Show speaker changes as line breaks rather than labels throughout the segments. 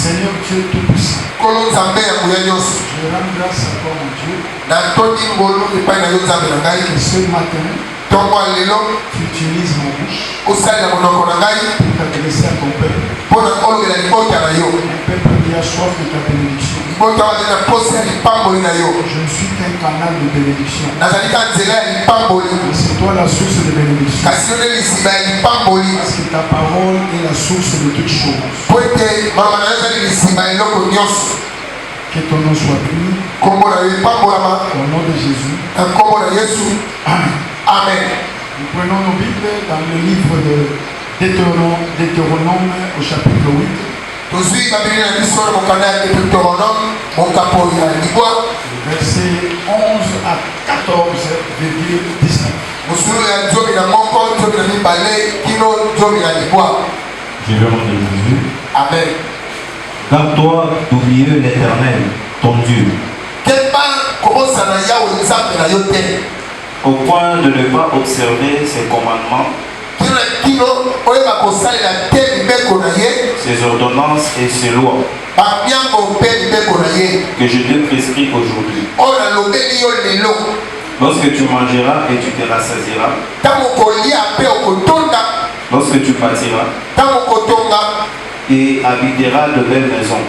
Seigneur Dieu Tout-Puissant, je rends grâce à toi, mon Dieu, que ce matin, tu utilises mon bouche pour t'adresser à ton peuple. Un peuple qui a soif de ta bénédiction. Je ne suis qu'un canal de bénédiction. C'est toi la source de bénédiction. Parce que ta parole est la source de toutes choses. Que ton nom soit béni. Au nom de Jésus. Amen.
Amen.
Nous prenons nos Bibles dans le livre de Deutéronome au chapitre 8.
Versets 11
à 14,19.
Je vais mon Jésus.
Amen.
Garde-toi d'oublier l'Éternel, ton Dieu, au point de ne pas observer ses commandements, ses ordonnances et ses lois que je te prescris aujourd'hui. Lorsque tu mangeras et tu te rassasieras, lorsque tu bâtiras et habiteras de belles maisons,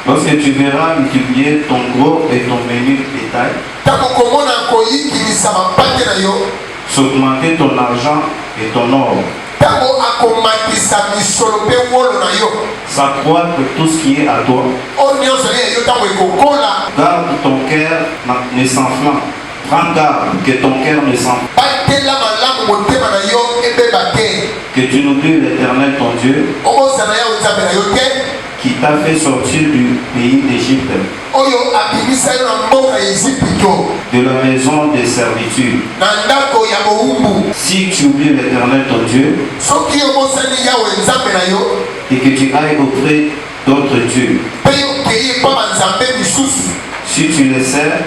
lorsque tu verras multiplier ton gros et ton menu bétail, s'augmenter ton argent et ton or, s'accroître tout ce qui est à toi, garde ton cœur ne s'enflamme. Prends garde que ton cœur ne s'enflamme. Que tu n'oublies l'Éternel ton Dieu qui t'a fait sortir du pays d'Égypte, de la maison de servitude. Si tu oublies l'Éternel ton Dieu et que tu ailles auprès d'autres dieux, si tu les sers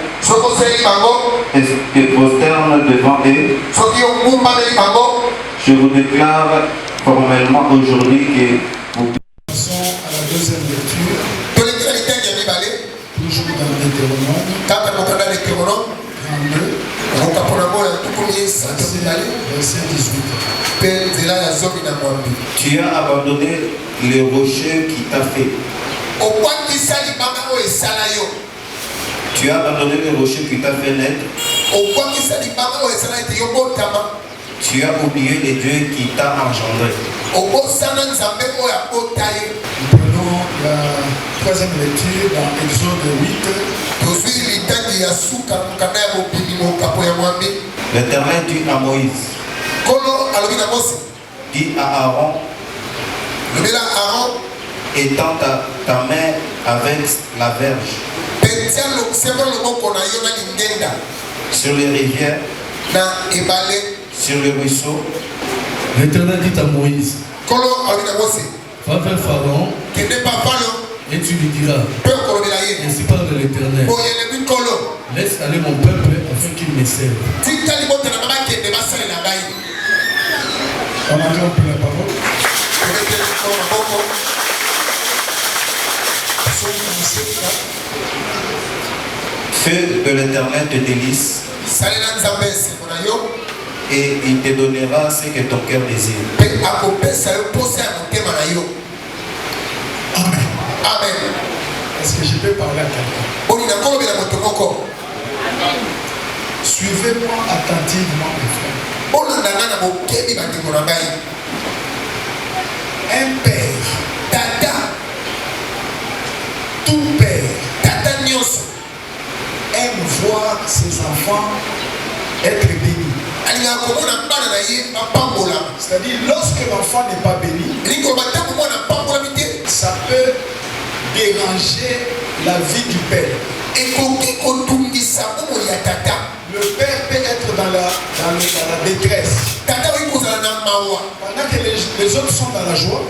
et te prosternes devant eux, je vous déclare formellement aujourd'hui que vous
Passons à la deuxième lecture. Toujours dans Deutéronome 32, verset 18.
tu as abandonné le rocher qui t'a fait. Tu as abandonné le rocher qui t'a fait naître. Tu as oublié les dieux qui t'a engendré.
Nous prenons la troisième lecture dans Exode 8.
L'Éternel dit à Moïse, dis à Aaron, étends ta main avec la verge sur les rivières, sur les ruisseaux.
L'Éternel dit à Moïse, va vers Pharaon et tu lui diras, ainsi parle de l'Éternel, laisse aller mon peuple afin qu'il me serve.
On a déjà pris la parole.
Feu de l'Éternel te délice et il te donnera ce que ton cœur désire.
Amen. Amen. Est-ce que je peux parler à quelqu'un? Suivez-moi attentivement, mes frères. Un père, tout père, aime voir ses enfants être bénis. C'est-à-dire, lorsque l'enfant n'est pas béni, ça peut déranger la vie du père. Le père peut être dans la détresse. Pendant que les autres sont dans la joie.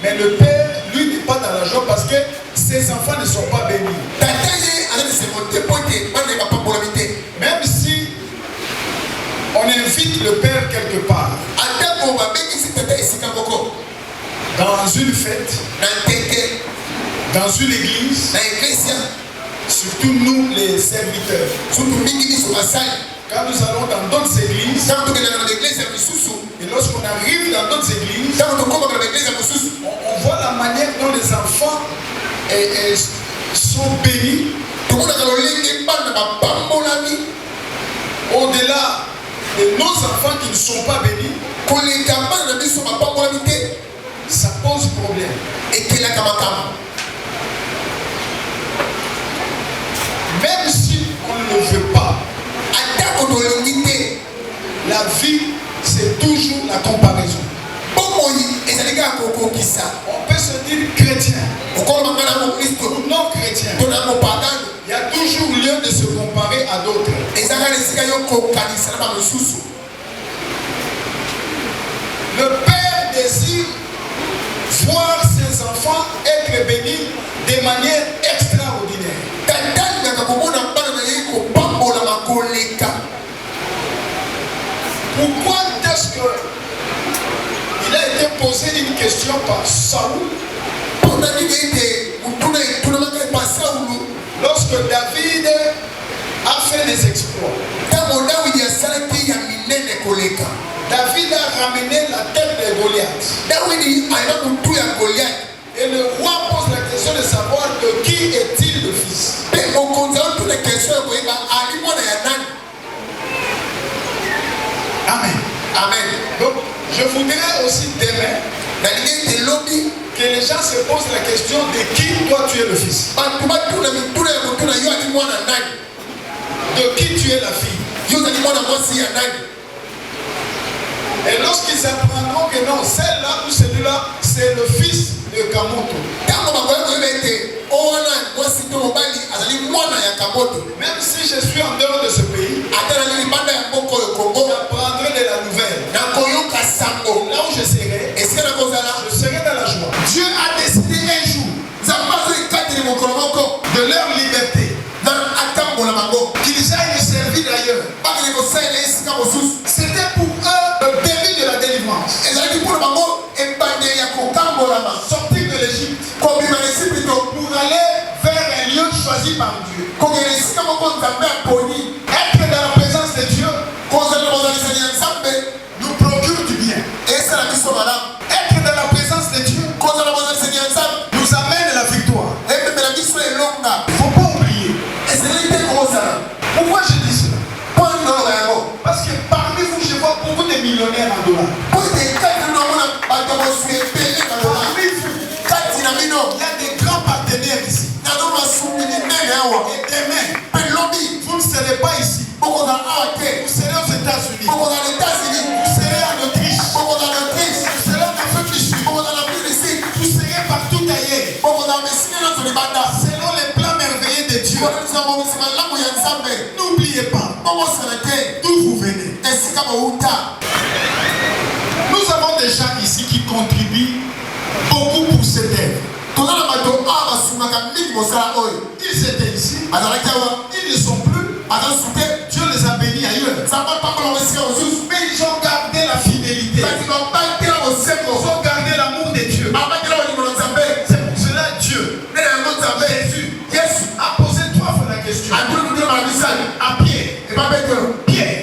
Mais le père, lui, n'est pas dans la joie parce que ses enfants ne sont pas bénis. Même si on invite le père quelque part,
dans une fête, dans une église, surtout nous les serviteurs, quand nous allons dans d'autres églises, et lorsqu'on arrive dans d'autres églises, on voit la manière dont les enfants sont bénis. Au-delà de nos enfants qui ne sont pas bénis, ça pose problème. Même si on ne le veut pas, la vie, c'est toujours la comparaison. On peut se dire chrétien ou non chrétien. Il y a toujours lieu de se comparer à d'autres. Le Père désire voir ses enfants être bénis de manière extraordinaire. Pourquoi est-ce que il a été posé une question par Saoul lorsque David a fait des exploits? David a ramené la tête de Goliath. Et le roi pose la question de savoir de qui est-il le fils. Amen. Amen. Donc, je voudrais aussi demain que les gens se posent la question de qui toi tu es le fils. De qui tu es la fille. Et lorsqu'ils apprendront que non, celle-là ou celui-là, c'est le fils de Kamoto. Même si je suis en dehors de ce pays, j'apprendrai de la nouvelle. Là où je serai dans la joie. Dieu a décidé un jour de leur liberté qu'ils aillent servir ailleurs. C'était pour eux le début de la délivrance. Sortir de l'Égypte pour aller vers un lieu choisi par Dieu. Être dans la présence de Dieu nous procure du bien. Être dans la présence de Dieu nous amène la victoire. Il ne faut pas oublier. Pourquoi je dis cela? Parce que parmi vous, je vois beaucoup de millionnaires en dollars. Parmi vous, il y a des grands partenaires ici. Et demain, vous ne serez pas ici. Vous serez aux États-Unis. Vous serez en Autriche. Vous serez en Afrique du Sud. Vous serez partout ailleurs. Selon les plans merveilleux de Dieu. N'oubliez pas d'où vous venez. Nous avons des gens ici qui contribuent beaucoup pour cette œuvre. Ils étaient ici. Ils ne sont plus. Dieu les a bénis ailleurs. Mais ils ont gardé la fidélité. Ils ont gardé l'amour de Dieu. C'est pour cela Dieu, Jésus, a posé 3 fois la question à Pierre. Pierre,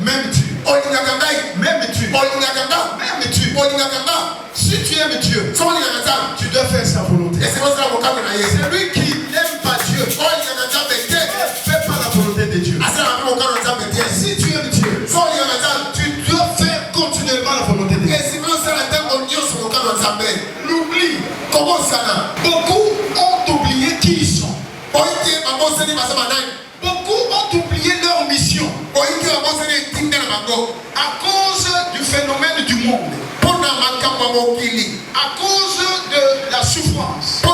m'aimes-tu? Si tu aimes Dieu, tu dois faire sa volonté. Celui qui n'aime pas Dieu ne fait pas la volonté de Dieu. Si tu aimes Dieu, tu dois faire continuellement la volonté de Dieu. N'oublie. Beaucoup ont oublié qui ils sont. Beaucoup ont oublié leur mission à cause du phénomène du monde, à cause de la souffrance, à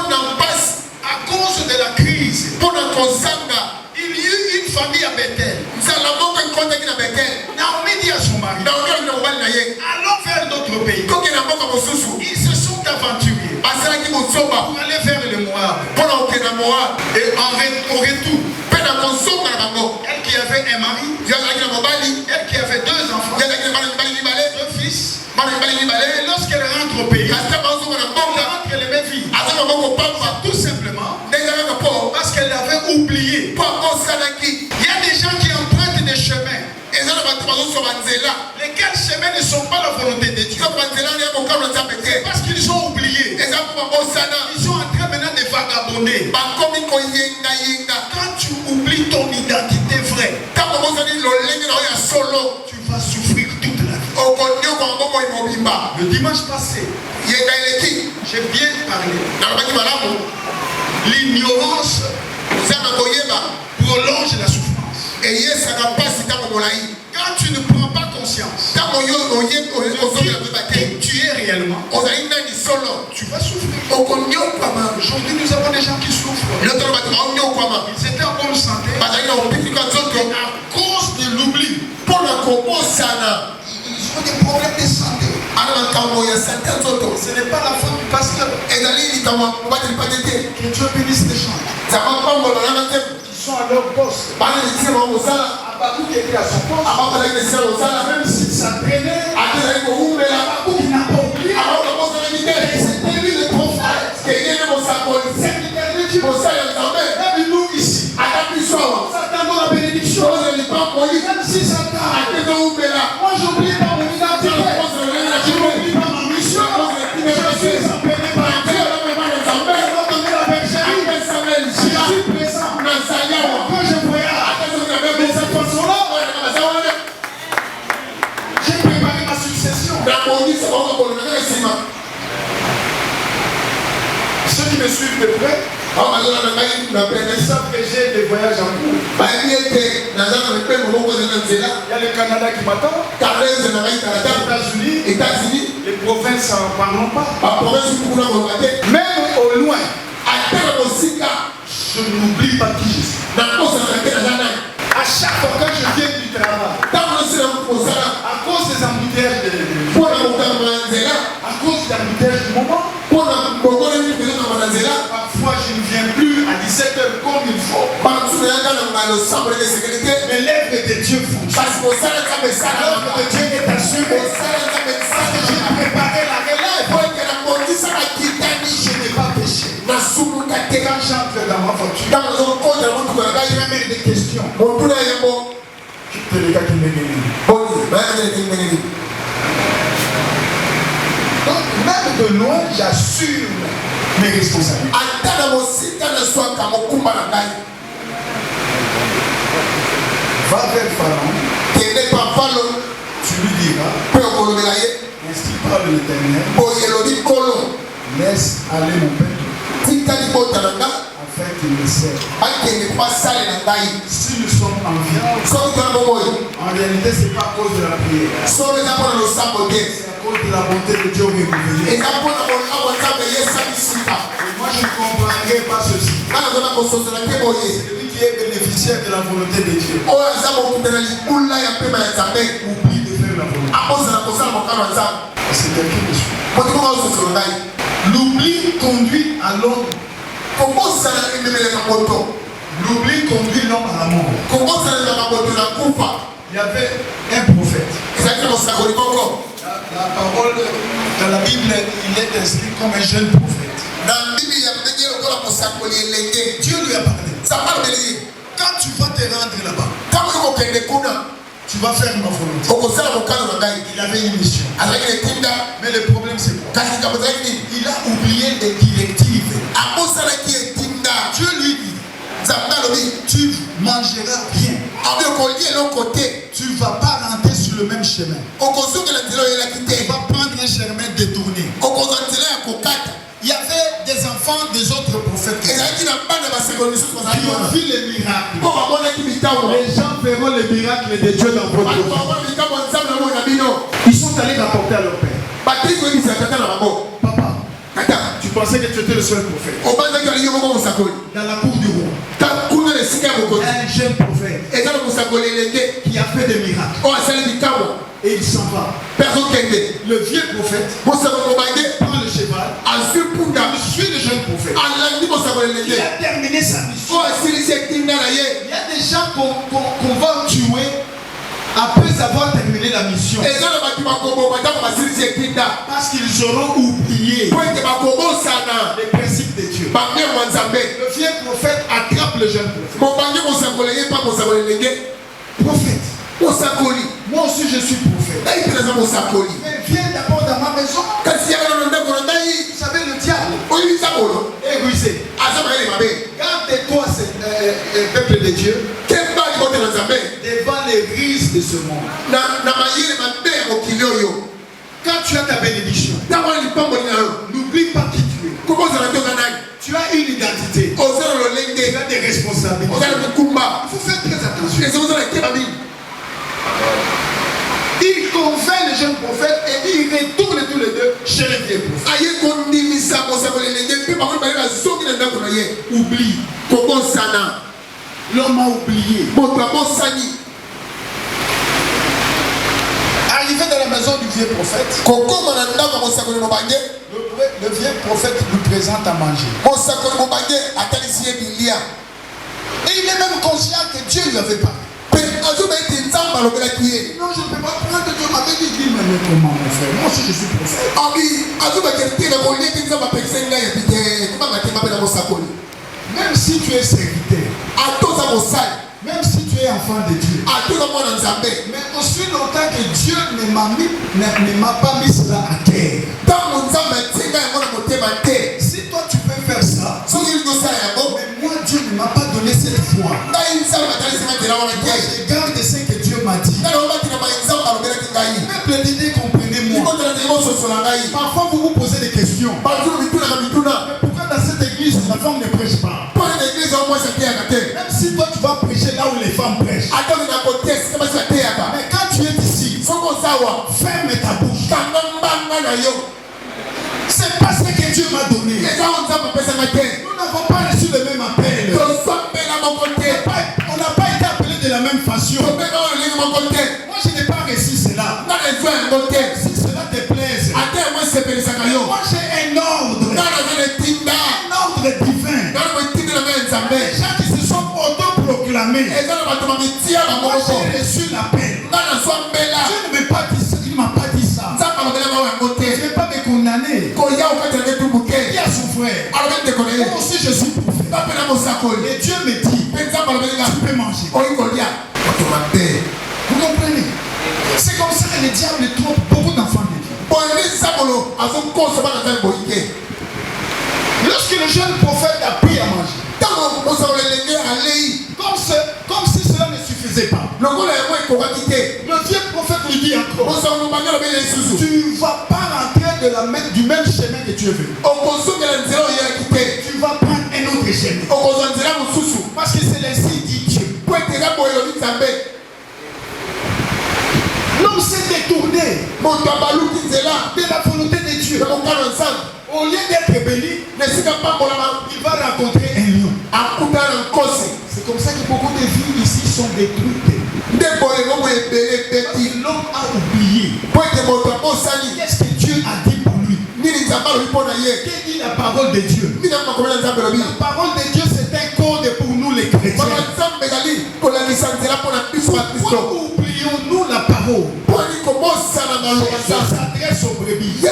cause de la crise. Il y eut une famille à Bethel. Naomi dit à son mari, allons vers notre pays. Ils se sont aventurés pour aller vers le Moab. Et au retour, elle qui avait un mari, elle qui avait 2 enfants, 2 fils, et lorsqu'elle rentre
au pays, entre les mêmes vies. Tout simplement parce qu'elle avait oublié. Il y a des gens qui empruntent des chemins. Lesquels chemins ne sont pas la volonté de Dieu. C'est parce qu'ils ont oublié. Ils sont en train maintenant de vagabonder. Quand tu oublies ton identité vraie, tu vas souffrir toute la vie. Le dimanche passé, j'ai bien parlé. L'ignorance prolonge la souffrance. Quand tu ne prends pas conscience de qui tu es réellement, tu vas souffrir. Aujourd'hui, nous avons des gens qui souffrent. Ils étaient en bonne santé. À cause de l'oubli, ils ont des problèmes de santé. Ce n'est pas la faute du pasteur. Que Dieu bénisse les gens. Ils sont à leur poste. Abakouk était à son poste. Même s'il s'entraînait, Abakouk n'a pas oublié. C'était lui le prophète. C'est l'éternel même nous ici. S'attendons la bénédiction. Même si ça tarde. Moi j'oublie pas mon identité. Je n'oublie pas ma mission. Je suis appelé par Dieu. Je suis présent. Quand je voyage de cette façon-là, j'ai préparé ma succession. Ceux qui me suivent de près, ils savent que j'ai des voyages en cours. Il y a le Canada qui m'attend, les États-Unis, les provinces n'en parlons pas. Même au loin, je n'oublie pas qui je suis. À chaque fois que je viens du travail, à cause des embouteillages à cause des embouteillages du moment, parfois je ne viens plus à 17h comme il faut. Mais l'œuvre de Dieu fonctionne. L'œuvre de Dieu est assurée. Parce que j'ai préparé la relève. Je n'ai pas péché. Quand j'entre dans ma voiture, je vais mettre des questions. C'est le gars qui me guérit. Donc, même de loin, j'assure mes responsabilités. Va vers le Pharaon. Tu lui diras, ainsi parle l'Éternel, laisse aller mon peuple afin qu'il me serve. Si nous sommes en vie, en réalité c'est pas à cause de la prière, c'est à cause de la bonté de Dieu révélée. Et moi je ne comprendrai pas ceci. Celui qui est bénéficiaire de la volonté de Dieu oublie de faire la volonté. C'est quelqu'un qui suit. L'oubli conduit à l'homme. L'oubli conduit l'homme à la mort. Il y avait un prophète. La parole dans la Bible, il est inscrit comme un jeune prophète. Dieu lui a parlé. Quand tu vas te rendre là-bas, tu vas faire ma volonté. Il avait une mission. Mais le problème c'est quoi? Il a oublié les directives. Dieu lui dit, tu mangeras bien. Tu ne vas pas rentrer sur le même chemin. Tu vas prendre un chemin détourné. Il y avait des enfants des autres prophètes qui ont vu les miracles. Les gens verront les miracles de Dieu dans votre vie. Ils sont allés rapporter à leur père. Papa, tu pensais que tu étais le seul prophète. Dans la cour du roi, un jeune prophète qui a fait des miracles. Et il s'en va. Le vieux prophète prend le cheval. Il suit le jeune prophète. Il a terminé sa mission. Il y a des gens qu'on va tuer après avoir terminé la mission. Parce qu'ils seront oubliés les principes de Dieu. Le vieux prophète attrape le jeune prophète. Prophète. Moi aussi je suis prophète. Mais viens d'abord dans ma maison. Vous savez le diable. Égoïsé. Garde-toi peuple de Dieu. Devant les risques de ce monde. Quand tu as ta bénédiction, n'oublie pas qui tu es. Tu as une identité. Tu as des responsabilités. Il faut faire très attention. Il convainc le jeune prophète et il retourne tous les deux chez le vieux prophète. Oublie. L'homme a oublié. Arrivé dans la maison du vieux prophète, le vieux prophète lui présente à manger. Et il est même conscient que Dieu lui avait parlé. Non, je ne peux pas prendre, Dieu m'avait dit, mais comment mon frère? Moi aussi je suis prophète. Même si tu es serviteur, même si tu es enfant de Dieu, mais aussi longtemps que Dieu ne m'a pas mis cela à terre. Si toi tu peux faire ça, mais moi Dieu ne m'a pas donné cette foi. Moi je garde ce que Dieu m'a dit. Peuple de Dieu, comprenez-moi. Parfois vous vous posez des questions. Mais pourquoi dans cette église la femme ne prêche pas? Même si toi tu vas prêcher là où les femmes prêchent. Mais quand tu es ici, ferme ta bouche. C'est parce que Dieu m'a donné. Nous n'avons pas reçu le même appel. On n'a pas été appelé de la même façon. Moi je n'ai pas reçu cela. Si cela te plaise, moi j'ai un ordre divin. Les gens qui se sont autoproclamés, moi j'ai reçu l'appel. Dieu ne m'a pas dit ça. Il ne m'a pas dit ça. Je ne vais pas me condamner. Il y a son frère. Moi aussi je suis prophète. Et Dieu me dit, tu peux manger. Vous comprenez? C'est comme ça que le diable trompe beaucoup d'enfants de Dieu. Lorsque le jeune prophète a pris à manger, comme si cela ne suffisait pas, le vieux prophète lui dit encore, tu ne vas pas rentrer du même chemin que tu es venu. Tu vas prendre un autre chemin. Parce que c'est ainsi dit Dieu. L'homme s'est détourné de la volonté de Dieu. Au lieu d'être béni, il va rencontrer un lion. C'est comme ça que beaucoup de vies ici sont détruites. L'homme a oublié. Qu'est-ce que Dieu a dit pour lui? Que dit la parole de Dieu? La parole de Dieu, c'est un code pour nous les chrétiens. Pourquoi oublions-nous la parole? Jésus s'adresse aux brebis. Il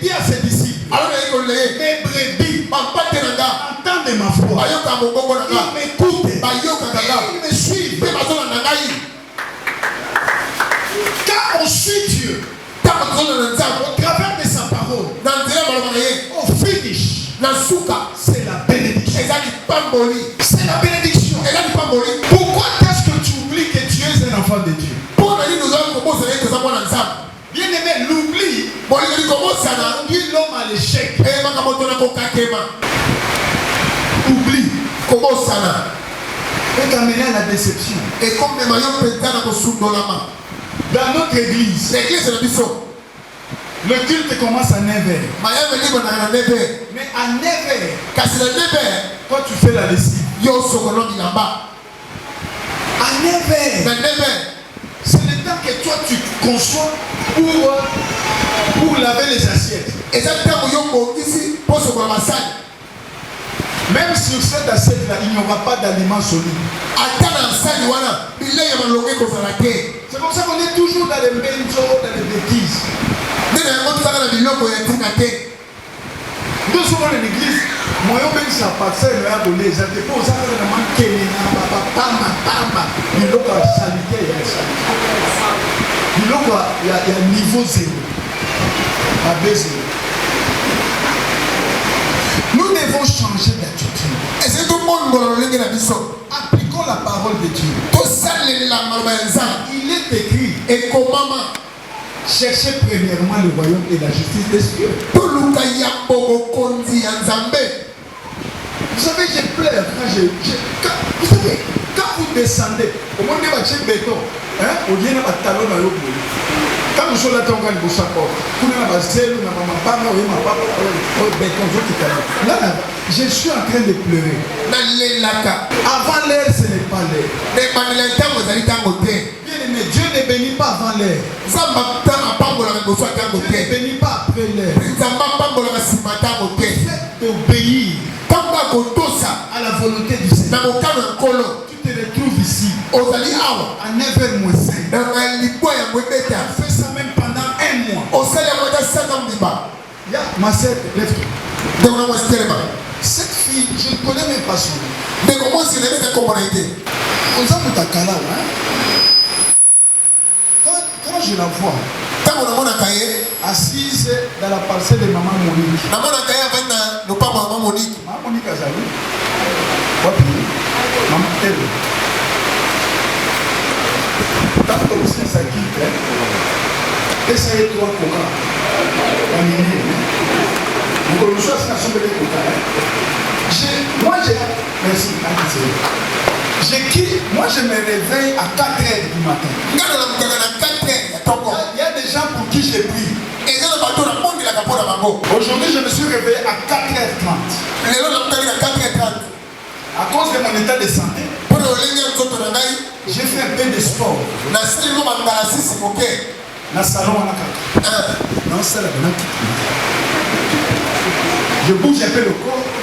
dit à ses disciples, mes brebis entendent ma voix. Ils m'écoutent. Ils me suivent. Quand on suit Dieu, au travers de sa parole, au finish, c'est la bénédiction. C'est la bénédiction. Pourquoi est-ce que tu oublies que Dieu est un enfant de Dieu? Bien aimé, l'oubli conduit l'homme à l'échec. Oubli peut amener à la déception. Dans notre église, le culte commence à 9h. Mais à 9h, quand tu fais la lessive, à 9h, c'est le temps que toi tu conçois pour laver les assiettes. Même sur cette assiette-là, il n'y aura pas d'aliments solides. C'est comme ça qu'on est toujours dans les benzo, dans les bêtises. Nous sommes dans l'église. Moi, je suis à passer le à donner. Ça dépend. Ça va vraiment qu'il y a niveau zéro. Nous devons changer d'attitude. Et c'est tout le monde qui a dit ça. Appliquons la parole de Dieu. Il est écrit. Et comment cherchez premièrement le royaume et la justice des cieux. Vous savez, je pleure quand vous savez, quand vous descendez, au moins vous avez béton, au lieu de talon à l'eau. Quand nous sommes là, on va nous savoir. Là, je suis en train de pleurer. Avant l'air, ce n'est pas l'air. Bien aimé, Dieu ne bénit pas avant l'air. Dieu ne bénit pas après l'air. Faites d'obéir à la volonté du Seigneur. Tu te retrouves ici à 9h-5. Fais ça même pendant 1 mois. Ma sœur, lève-toi. Cette fille, je ne connais même pas son nom. Quand je la vois assise dans la parcelle de maman Monique. Maman Monique Azali. Maman elle. Tant que aussi ça quitte, essayez de voir comment. Vous connaissez la situation de l'écoute. Merci. Moi, je me réveille à 4h du matin. Il y a des gens pour qui j'ai pris. Aujourd'hui, je me suis réveillé à 4h30. À cause de mon état de santé, j'ai fait un peu de sport. Dans le salon, je bouge un peu le corps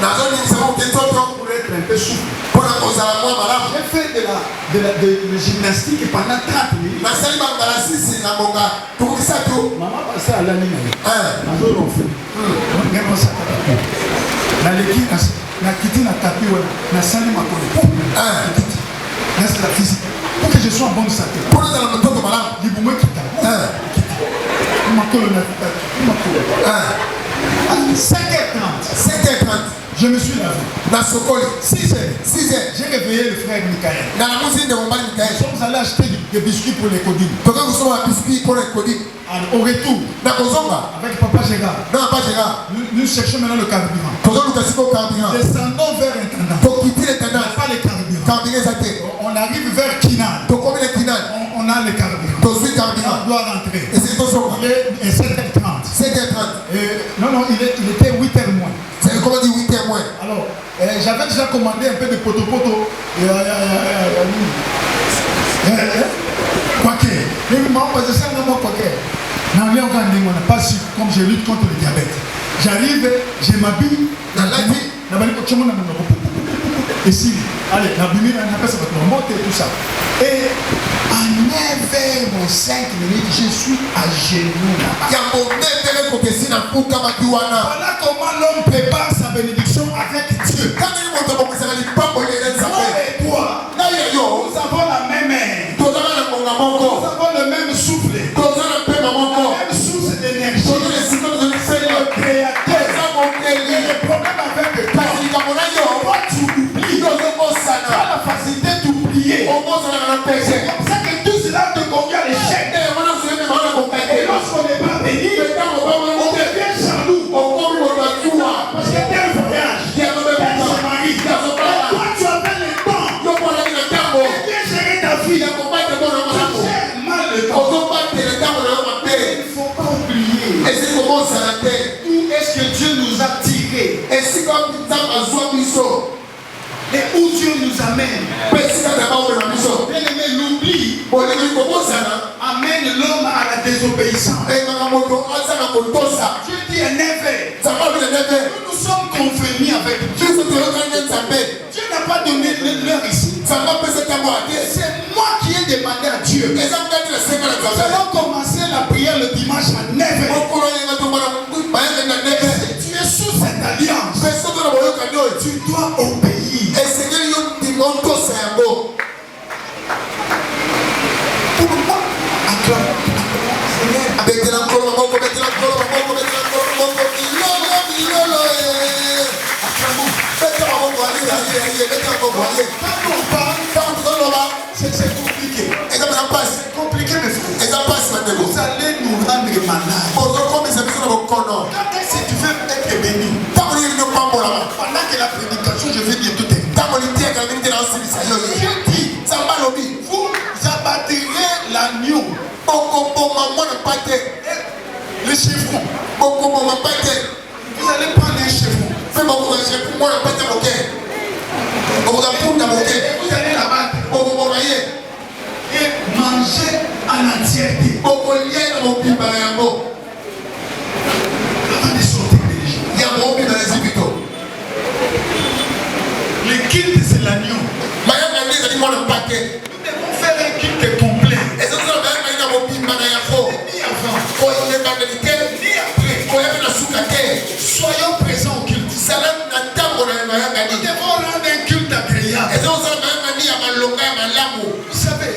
pour être un peu souple. J'ai fait de la gymnastique pendant 30 minutes. Maman passait à l'anime. Pour que je sois en bonne santé. À 5h30, je me suis lavé. 6h, j'ai réveillé le frère Michael. Nous sommes allés acheter des biscuits pour les codines. Au retour, avec Papa Gérard, nous cherchons maintenant le carburant. Descendons vers l'intendant. Pas le carburant. On arrive vers Kinal. On a le carburant. On doit rentrer. Il est 7h30. Non, il était 8h moins. C'est comment dire 8h moins? Alors, j'avais déjà commandé un peu de poto-poto. Quoique. Mais maman, parce que c'est un homme quoique. Non, on n'a pas su, comme je lutte contre le diabète. J'arrive, je m'habille. Ici, allez, la bimine, on appelle ça votre monte et tout ça. Et à 9h05, je suis à genoux là-bas. Voilà comment l'homme prépare sa bénédiction avec Dieu. Toi et toi, nous avons la même air. Nous avons le même souffle. La même source d'énergie. C'est le créateur. Et le problème avec toi, toi tu oublies. Tu as la facilité d'oublier. C'est comme ça que tout cela te conduit à l'échec. Et lorsqu'on n'est pas béni, on devient jaloux. Parce que tu es un voyage. Tu es son mari. Et toi, tu as fait le temps. Et bien gérer ta vie. Tu gères mal le temps. Il ne faut pas oublier. Où est-ce que Dieu nous a tirés? Et où Dieu nous amène. Bien aimé, l'oubli amène l'homme à la désobéissance. Dieu dit à 9h. Nous sommes convenus avec Dieu. allons commencer la prière le dimanche à 9h. Tu es sous cette alliance. Tu dois obéir. Pourquoi acclame? C'est compliqué. C'est compliqué, mes frères. Vous allez nous rendre malades. Quand est-ce que tu veux être béni? Pendant que la prédication, je vais bientôt terminer. Je dis, vous abattirez l'agneau. Le chevron. Vous allez prendre un chevron. Vous allez l'abattre et manger en entièreté. Avant de sortir des gens. Le culte, c'est l'agneau. Nous devons faire un culte complet. Ni avant, ni après. Soyons présents au culte. Nous devons rendre un culte agréable. Vous savez,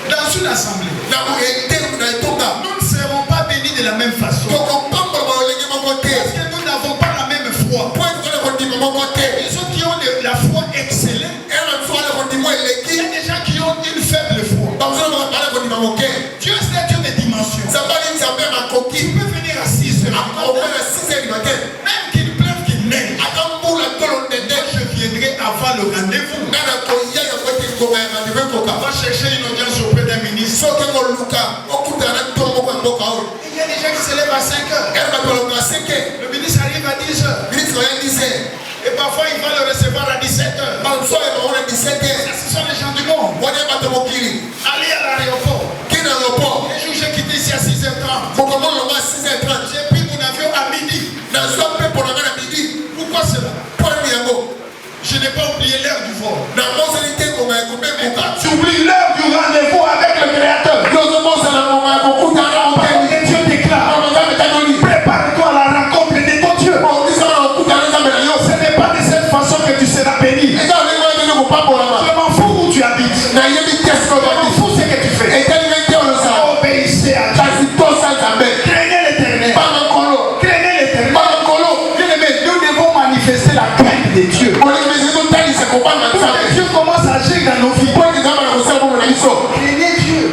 dans une assemblée, nous ne serons pas bénis de la même façon. Parce que nous n'avons pas la même foi. Les autres qui ont la foi excellente, il y a des gens qui ont une faible foi. Dieu c'est Dieu des dimensions. Tu peux venir à 6h du matin. Même qu'il pleuve, qu'il neige. Je viendrai avant le rendez-vous. On va chercher une audience auprès d'un ministre. Il y a des gens qui se lèvent à 5h. Le ministre arrive à 10h. Et parfois il va le recevoir à 17h. Ce sont les gens du monde. Allez à l'aéroport. Un jour j'ai quitté ici à 6h30. J'ai pris mon avion à midi. Pourquoi cela? Je n'ai pas oublié l'heure du vol. Mais quand tu oublies l'heure du rendez-vous avec le Créateur, Dieu déclare, prépare-toi à la rencontre de ton Dieu. Ce n'est pas de cette façon que tu seras béni. Je m'en fous où tu habites. Je m'en fous ce que tu fais. Obéissez à Dieu. Craignez l'Éternel. Craignez l'Éternel. Nous devons manifester la crainte de Dieu. Dieu commence à agir dans nos vies. Craignez Dieu.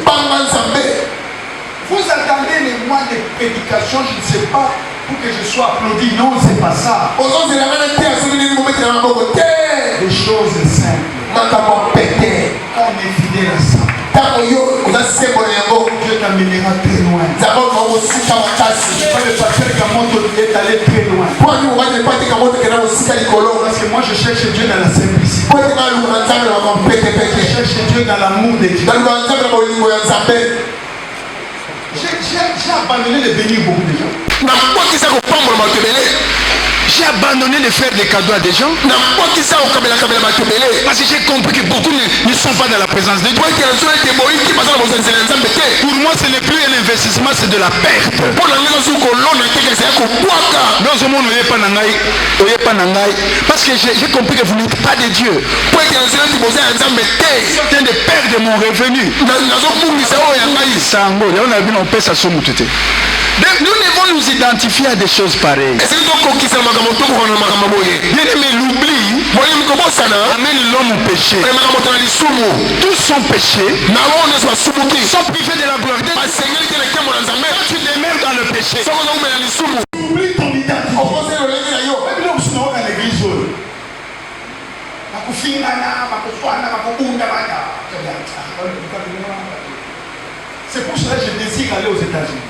Vous attendez les mois de prédication, je ne sais pas, pour que je sois applaudi. Non, c'est pas ça. Des choses simples. Quand on est fidèle à ça, Dieu t'amènera très loin. Le pasteur Kamoto est allé très loin. Parce que moi je cherche Dieu dans la simplicité. Je cherche Dieu dans l'amour de Dieu. J'ai abandonné de bénir beaucoup de gens. J'ai abandonné de faire des cadeaux à des gens. Parce que j'ai compris que beaucoup ne sont pas dans la présence de Dieu. Pour moi, ce n'est plus un investissement, c'est de la perte. Parce que j'ai compris que vous n'êtes pas de Dieu. Vous êtes en train de perdre mon revenu. Nous devons nous identifier à des choses pareilles. Bien-aimé, l'oubli amène l'homme au péché. Tous sont péchés, sont privés de la gloire de Dieu. Quand tu demeures dans le péché, tu oublies ton identité. C'est pour cela que je désire aller aux États-Unis.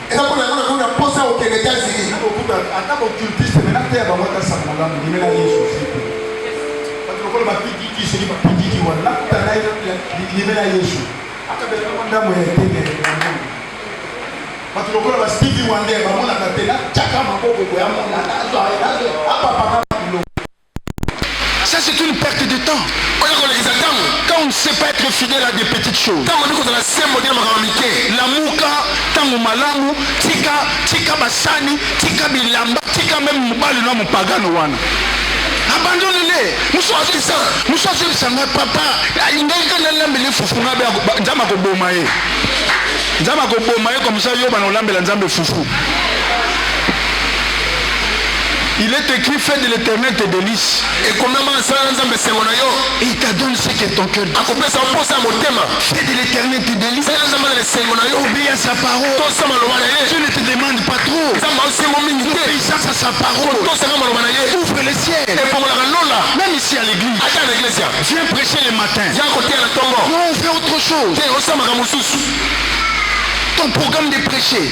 Ça c'est une perte de temps. Quand on ne sait pas être
fidèle à des petites choses. La mouka, tango malamu, tika basani, tika bilamba, tika même mobali no mopagano wana. Abandonnez-les. Nous sommes papa. Il n'y a pas de foufou. Comme ça, il est écrit, fais de l'éternel tes délices. Et il t'a donné ce que ton cœur dit. Fais de l'éternel tes délices. Obéis à sa parole. Dieu ne te demande pas trop. Obéissance à sa parole. Ouvre les ciels. Même ici à l'église. Viens prêcher le matin. Non, on fait autre chose. Ton programme de prêcher.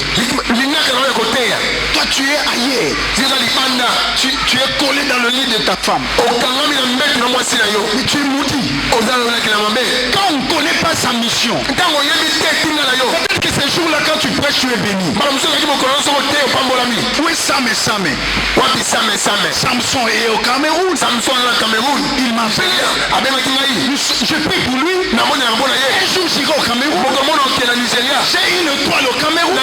Toi tu es ailleurs. Tu es collé dans le lit de ta femme. Mais tu es maudit. Quand on ne connaît pas sa mission, peut-être que ce jour-là quand tu prêches tu es béni. Où est Sam et Sam? Samson est au Cameroun. Il m'a appelé. Je prie pour lui. Un jour j'irai au Cameroun. J'ai une étoile au Cameroun.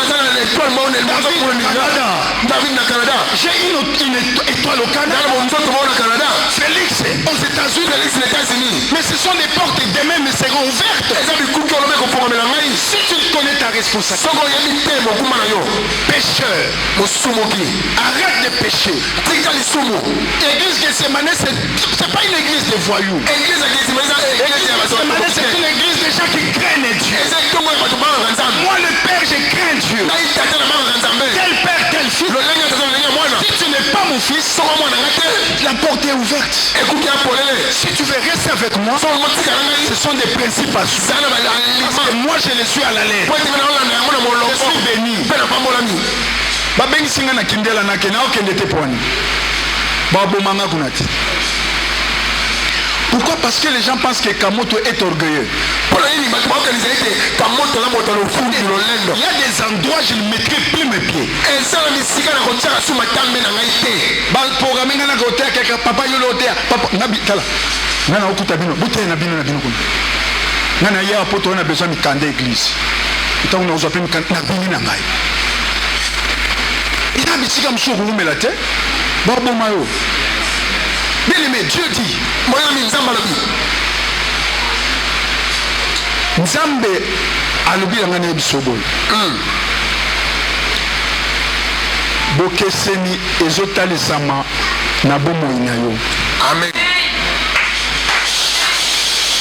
J'ai une étoile au Canada. Félix aux États-Unis. Mais ce sont des portes qui demain me seront ouvertes. Si tu connais ta responsabilité. Pécheur. Arrête de pécher. L'église Gethsemane, c'est pas une église de voyous. C'est une église de gens qui craignent Dieu. Moi le Père, je crains Dieu. Quel Père, quel Fils. Si tu n'es pas mon fils, la porte est ouverte. Si tu veux rester avec moi, ce sont des principes à suivre. Parce que moi je les suis à la lettre. Je suis béni. Babengisinga na kindela na kena okende te pwani. Babomanga kunati. Pourquoi? Parce que les gens pensent que Kamoto est orgueilleux. Il y a des endroits je ne mettrai plus mes pieds. Papa yolotea. Papa nabitala. Nana okuta bino. Bute na bino na bino kuna. Nana ya poto na besoin mikanda église. Tant on a besoin mikanda na bino na ngai. Il a mis comme ça vous mettez Babo Mayo. Bien aimé, Dieu dit Nzambe alobi ngane bisobol. Bokeseni ezotalisama na bomo inayo. Amen.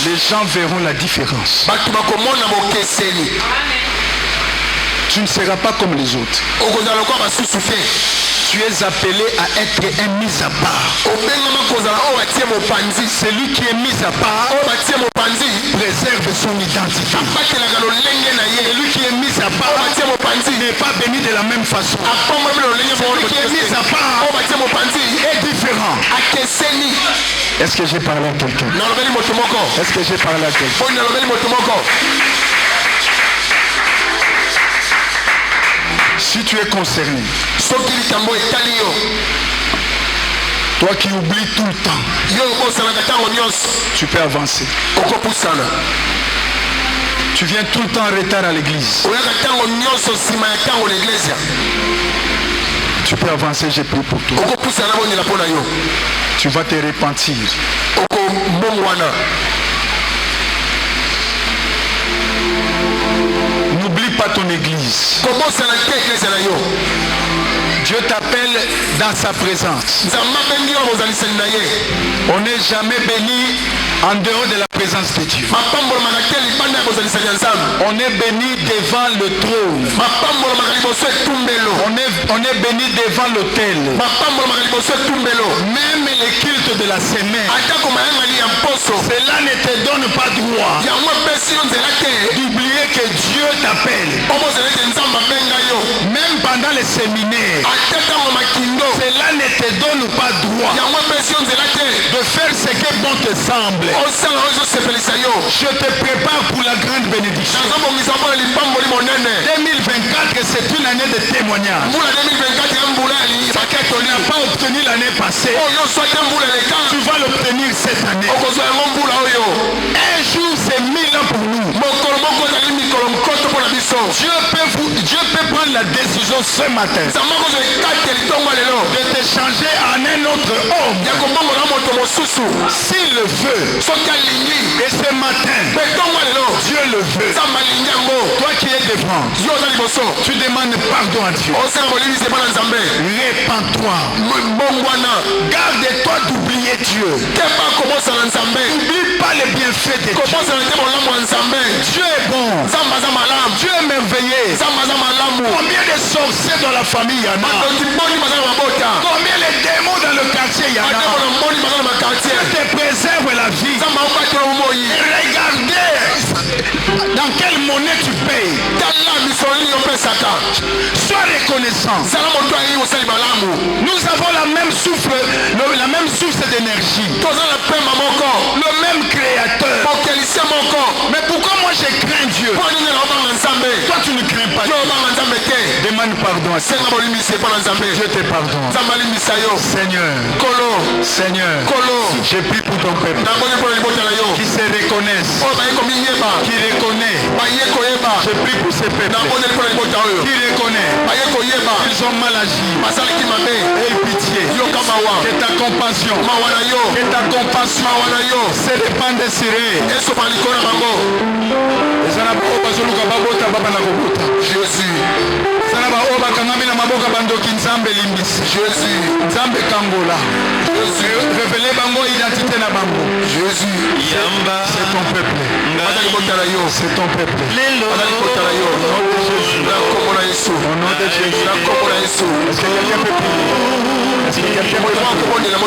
Les gens verront la différence. Tu ne seras pas comme les autres. Tu es appelé à être un mis à part. Celui qui est mis à part préserve son identité. Celui qui est mis à part n'est pas béni de la même façon. Celui qui est mis à part est différent. Est-ce que j'ai parlé à quelqu'un? Est-ce que j'ai parlé à quelqu'un? Si tu es concerné, toi qui oublies tout le temps, tu peux avancer. Tu viens tout le temps en retard à l'église. Tu peux avancer, j'ai pris pour toi. Tu vas te repentir. N'oublie pas ton église. Dieu t'appelle dans sa présence. On n'est jamais béni en dehors de la présence de Dieu. On est béni devant le trône. On est béni devant l'autel. Même les cultes de la semaine. Cela ne te donne pas droit d'oublier que Dieu t'appelle. Même pendant les séminaires, cela ne te donne pas droit de faire ce que bon te semble. Je te prépare pour la grande bénédiction. 2024, c'est une année de témoignage. Ce que tu n'as pas obtenu l'année passée, tu vas l'obtenir cette année. Un jour c'est 1000 ans pour nous. Dieu peut prendre la décision ce matin de te changer en un autre homme s'il le veut. Et ce matin, Dieu le veut. Toi qui es devant, tu demandes pardon à Dieu. Répands-toi. Garde-toi d'oublier Dieu. N'oublie pas les bienfaits de Dieu. Dieu est bon. Dieu est merveilleux. Combien de sorciers dans la famille y en a? Combien de démons dans le quartier y en a? Dieu te préserve la vie. Regardez dans quelle monnaie tu payes. Sois reconnaissant. Nous avons la même souffle d'énergie. Le même créateur. Mais pourquoi moi je crains Dieu? Toi tu ne crains pas Dieu. Demande pardon à Dieu. Dieu te pardonne. Seigneur, je prie pour ton peuple qui se reconnaissent, qui reconnaît. Je prie pour ces peuples qui reconnaît qu'ils ont mal agi. Aie pitié. Que ta compassion se répande sur eux. Jésus. Nzambe kangola. Révélez bango identité na bango. Jésus. C'est ton peuple. C'est ton peuple. Au nom de Jésus. Est-ce que quelqu'un peut prier? Est-ce que quelqu'un peut prier?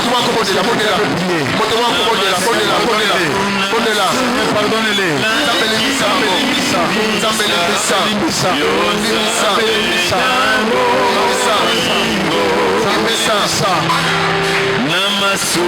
Pardonnez-les. Namasu,